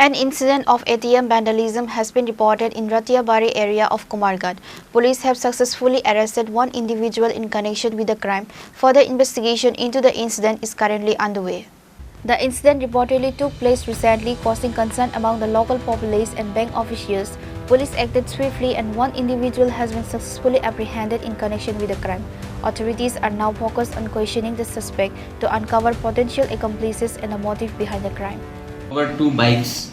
An incident of ATM vandalism has been reported in Ratiabari area of Kumarghat. Police have successfully arrested one individual in connection with the crime. Further investigation into the incident is currently underway. The incident reportedly took place recently, causing concern among the local populace and bank officials. Police acted swiftly and one individual has been successfully apprehended in connection with the crime. Authorities are now focused on questioning the suspect to uncover potential accomplices and the motive behind the crime. Over 2 bikes,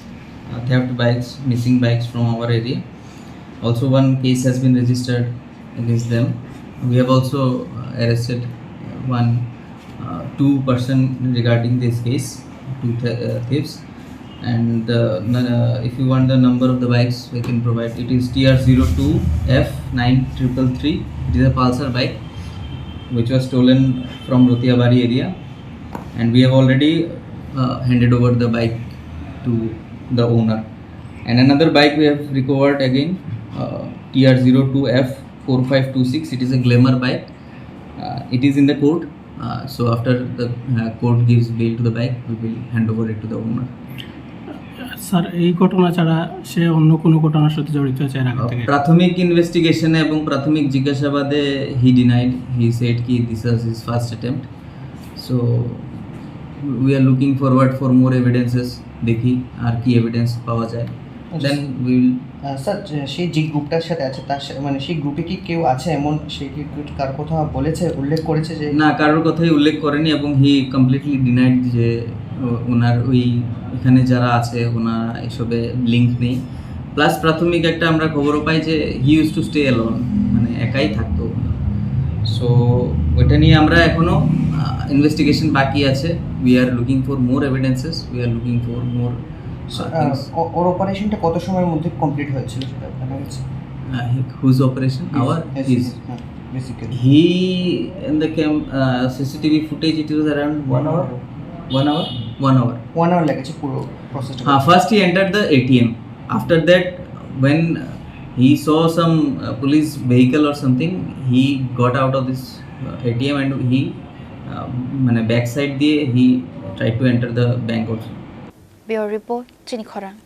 theft bikes, missing bikes from our area. Also, one case has been registered against them. We have also arrested two person regarding this case, two thieves. And if you want the number of the bikes, we can provide. It is TR02F9333. It is a Pulsar bike which was stolen from Ratiabari area, and we have already handed over the bike to the owner. And another bike we have recovered again, TR02F4526. It is a glamour bike. It is in the court. So after the court gives bail to the bike, we will hand over it to the owner. Sir এই ঘটনা ছাড়া সে অন্য কোনো ঘটনার সাথে জড়িত আছে এর আগে থেকে? প্রাথমিক ইনভেস্টিগেশনে এবং প্রাথমিক জিজ্ঞাসাবাদে হি ডিনাইড, হি সেড কি this was his first attempt. So we are looking forward for more evidences, দেখি আর কি এভিডেন্স পাওয়া যায়, দেন উই উইল। স্যার সেই যে গ্রুপটার সাথে আছে তার মানে সেই গ্রুপে কি কেউ আছে এমন, সে কি কার কথা বলেছে, উল্লেখ করেছে? যে না, কারোর কথাই উল্লেখ করেনি এবং হি কমপ্লিটলি ডিনাইড যে ওনার ওই এখানে যারা আছে ওনারা এসবে লিঙ্ক নেই। প্লাস প্রাথমিক একটা আমরা খবরও পাই যে he use to stay alone, মানে একাই থাকতো। সো ওইটা নিয়ে আমরা এখনো ইনভেস্টিগেশন বাকি আছে। We are looking for more evidences, we are looking for more. ওর অপারেশনটা কত সময়ের মধ্যে কমপ্লিট হয়েছিল সেটা জানা গেছে? Whose operation? Our his basically he in the CCTV footage it was around 1 hour. 1 hour লেগেছে পুরো প্রসেসটা। First he entered the ATM. After that, when he saw some police vehicle or something, he got out of this ATM and he backside দিয়ে he tried to enter the bank also. Bureau report, Chini Khorang.